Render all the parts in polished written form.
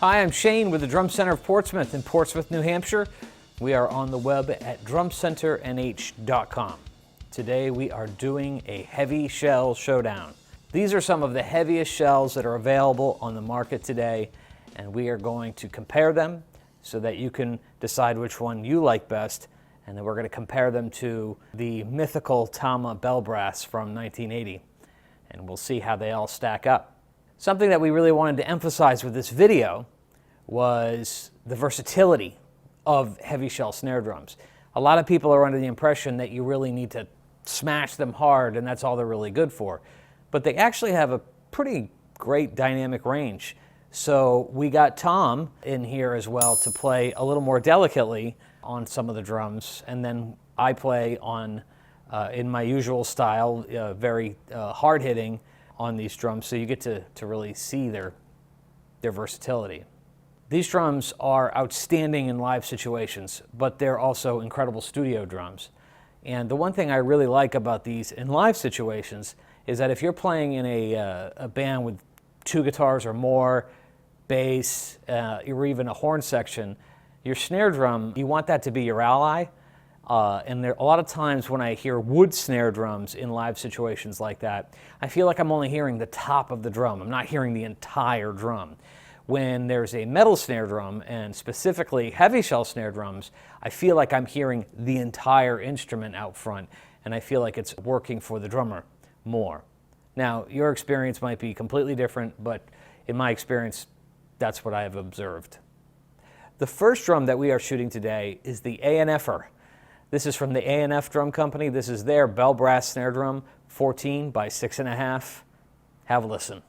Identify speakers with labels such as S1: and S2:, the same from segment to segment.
S1: Hi, I'm Shane with the Drum Center of Portsmouth in Portsmouth, New Hampshire. We are on the web at drumcenternh.com. Today we are doing a heavy shell showdown. These are some of the heaviest shells that are available on the market today, and we are going to compare them so that you can decide which one you like best, and then we're going to compare them to the mythical Tama Bell Brass from 1980, and we'll see how they all stack up. Something that we really wanted to emphasize with this video was the versatility of heavy shell snare drums. A lot of people are under the impression that you really need to smash them hard and that's all they're really good for. But they actually have a pretty great dynamic range. So we got Tom in here as well to play a little more delicately on some of the drums, and then I play on, in my usual style, very hard-hitting on these drums, so you get to really see their versatility. These drums are outstanding in live situations, but they're also incredible studio drums. And the one thing I really like about these in live situations is that if you're playing in a band with 2 guitars or more, bass, or even a horn section, your snare drum, you want that to be your ally. And there, a lot of times when I hear wood snare drums in live situations like that, I feel like I'm only hearing the top of the drum. I'm not hearing the entire drum. When there's a metal snare drum, and specifically heavy shell snare drums, I feel like I'm hearing the entire instrument out front, and I feel like it's working for the drummer more. Now, your experience might be completely different, but in my experience, that's what I have observed. The first drum that we are shooting today is the A&F'er. This is from the A&F Drum Company. This is their Bell Brass snare drum, 14 by 6.5. Have a listen.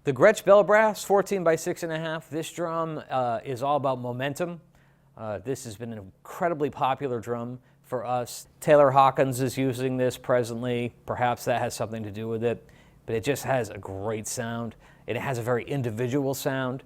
S1: The Gretsch Bell Brass, 14 by 6.5. This drum is all about momentum. This has been an incredibly popular drum for us. Taylor Hawkins is using this presently. Perhaps that has something to do with it, but it just has a great sound. It has a very individual sound.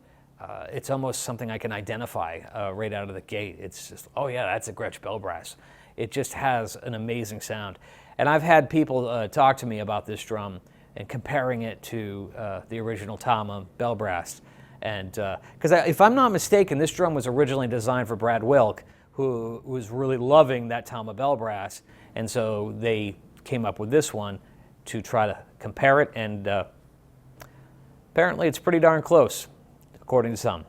S1: It's almost something I can identify right out of the gate. It's just, oh yeah, that's a Gretsch Bell Brass. It just has an amazing sound. And I've had people talk to me about this drum and comparing it to the original Tama Bell Brass. And because if I'm not mistaken, this drum was originally designed for Brad Wilk, who was really loving that Tama Bell Brass, and so they came up with this one to try to compare it, and apparently it's pretty darn close, according to some.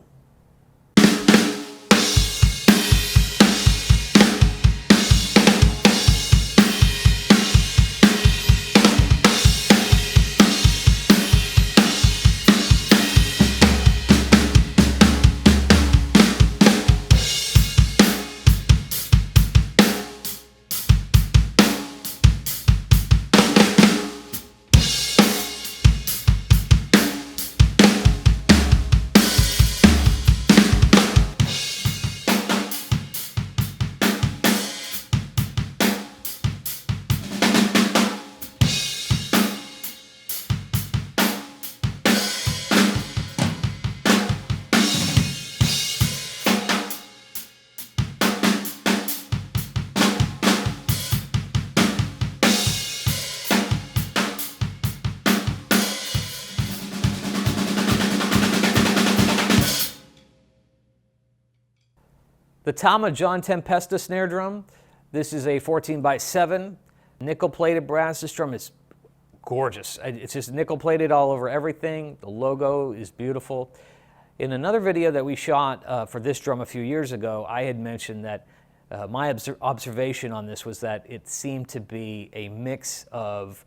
S1: The Tama Tempesta snare drum. This is a 14x7 nickel-plated brass. This drum is gorgeous. It's just nickel-plated all over everything. The logo is beautiful. In another video that we shot for this drum a few years ago, I had mentioned that my observation on this was that it seemed to be a mix of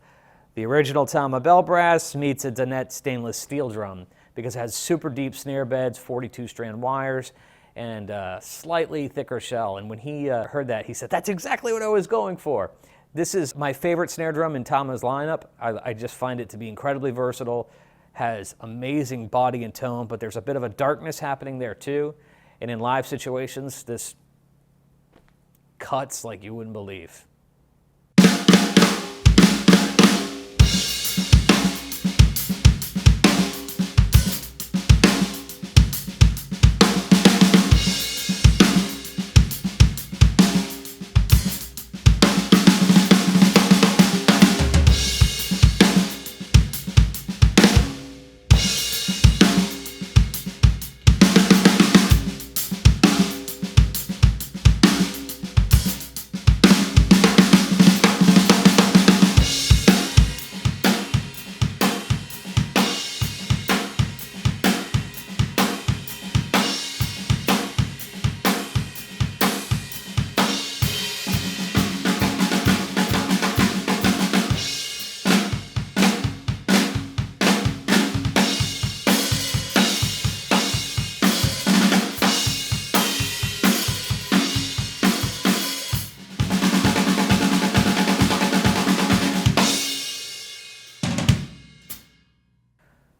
S1: the original Tama Bell Brass meets a Donnet stainless steel drum, because it has super deep snare beds, 42-strand wires, and a slightly thicker shell. And when he heard that, he said, "That's exactly what I was going for." This is my favorite snare drum in Tama's lineup. I just find it to be incredibly versatile, has amazing body and tone, but there's a bit of a darkness happening there too. And in live situations, this cuts like you wouldn't believe.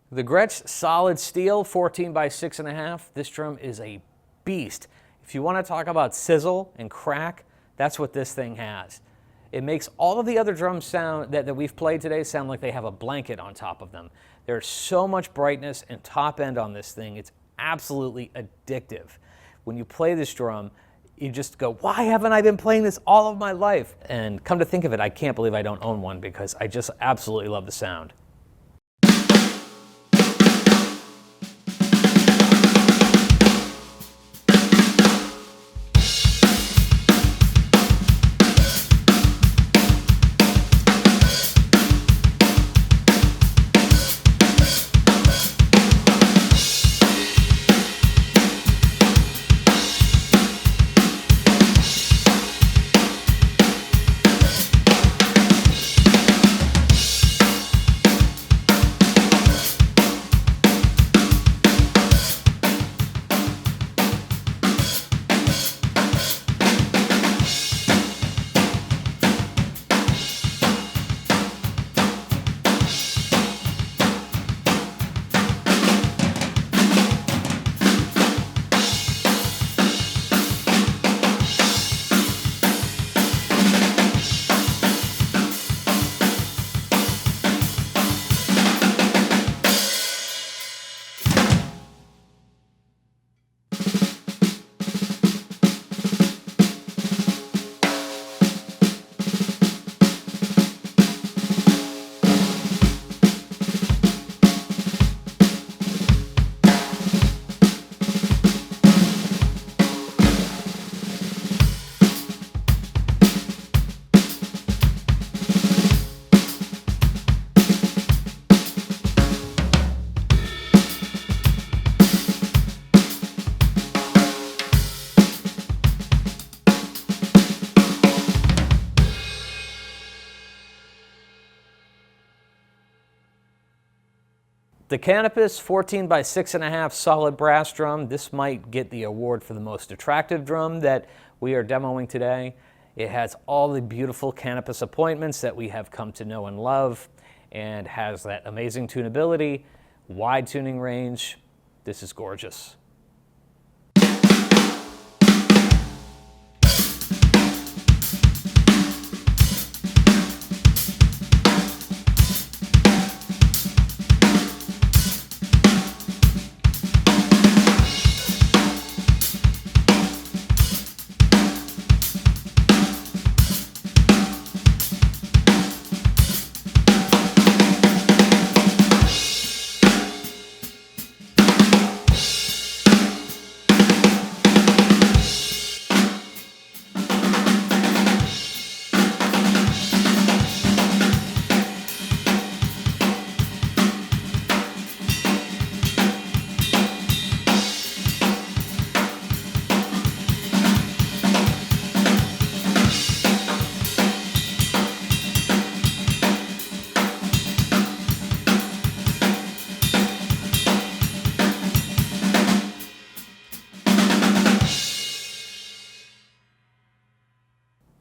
S1: The Gretsch Solid Steel 14x6.5, this drum is a beast. If you want to talk about sizzle and crack, that's what this thing has. It makes all of the other drums sound that we've played today sound like they have a blanket on top of them. There's so much brightness and top end on this thing, it's absolutely addictive. When you play this drum, you just go, why haven't I been playing this all of my life? And come to think of it, I can't believe I don't own one, because I just absolutely love the sound. The Canopus 14x6.5 solid brass drum, this might get the award for the most attractive drum that we are demoing today. It has all the beautiful Canopus appointments that we have come to know and love, and has that amazing tunability, wide tuning range. This is gorgeous.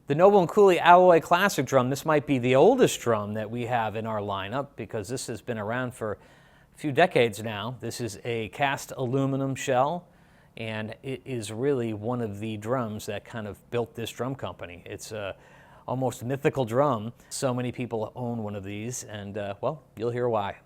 S1: The Noble & Cooley Alloy Classic drum, this might be the oldest drum that we have in our lineup because this has been around for a few decades now. This is a cast aluminum shell, and it is really one of the drums that kind of built this drum company. It's a almost mythical drum. So many people own one of these, and well, you'll hear why.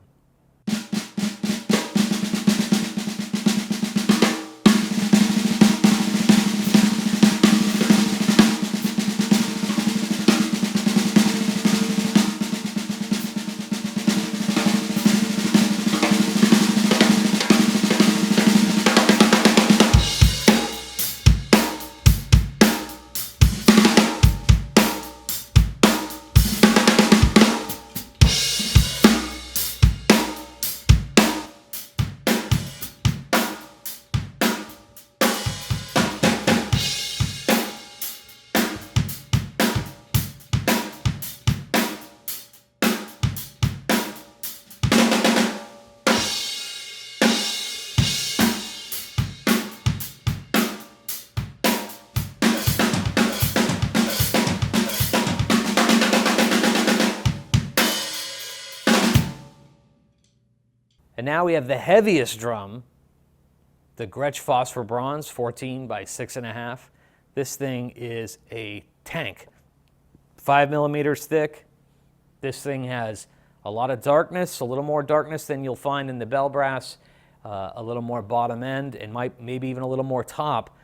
S1: And now we have the heaviest drum, the Gretsch Phosphor Bronze, 14 by 6.5. This thing is a tank, 5 millimeters thick. This thing has a lot of darkness, a little more darkness than you'll find in the Bell Brass, a little more bottom end, and maybe even a little more top.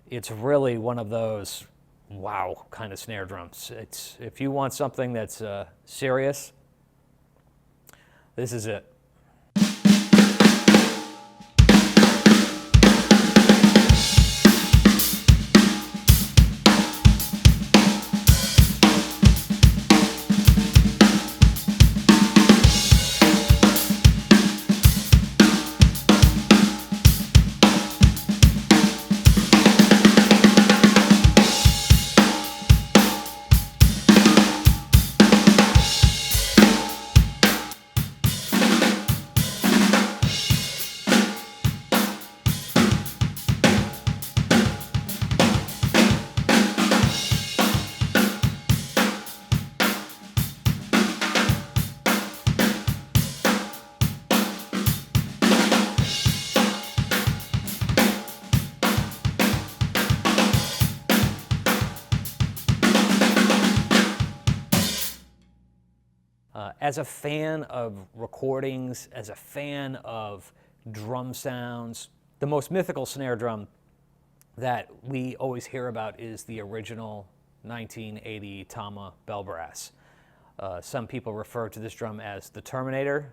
S1: It's really one of those wow kind of snare drums. If you want something that's serious, this is it. As a fan of recordings, as a fan of drum sounds, the most mythical snare drum that we always hear about is the original 1980 Tama Bell Brass. Some people refer to this drum as the Terminator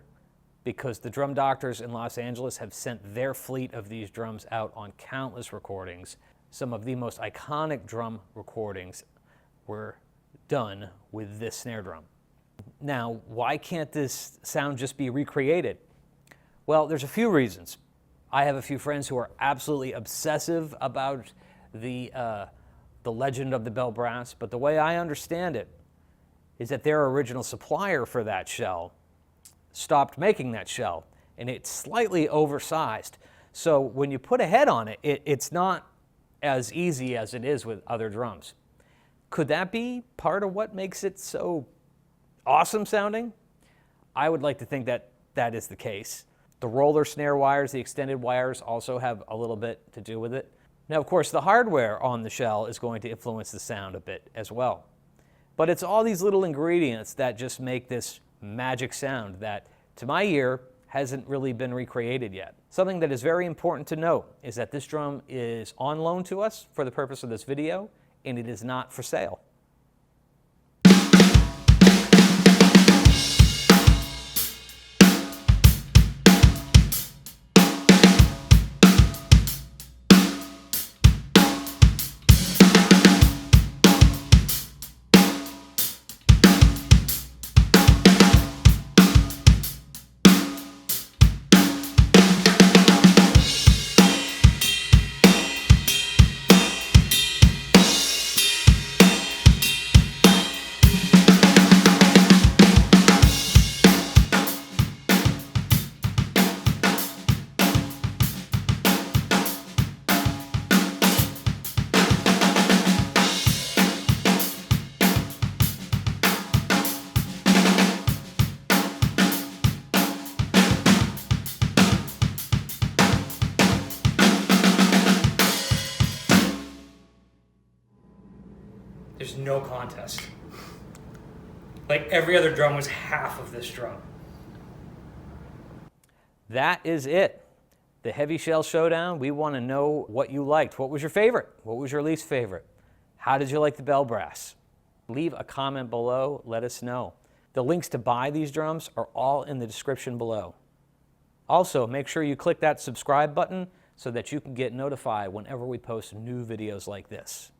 S1: because the drum doctors in Los Angeles have sent their fleet of these drums out on countless recordings. Some of the most iconic drum recordings were done with this snare drum. Now, why can't this sound just be recreated? Well, there's a few reasons. I have a few friends who are absolutely obsessive about the legend of the Bell Brass, but the way I understand it is that their original supplier for that shell stopped making that shell, and it's slightly oversized. So when you put a head on it, it's not as easy as it is with other drums. Could that be part of what makes it so awesome sounding? I would like to think that that is the case. The roller snare wires, the extended wires also have a little bit to do with it. Now, of course, the hardware on the shell is going to influence the sound a bit as well. But it's all these little ingredients that just make this magic sound that, to my ear, hasn't really been recreated yet. Something that is very important to note is that this drum is on loan to us for the purpose of this video, and it is not for sale.
S2: no contest. Like every other drum was half of this drum.
S1: That is it. The Heavy Shell Showdown. We want to know what you liked. What was your favorite? What was your least favorite? How did you like the bell brass? Leave a comment below. Let us know. The links to buy these drums are all in the description below. Also, make sure you click that subscribe button so that you can get notified whenever we post new videos like this.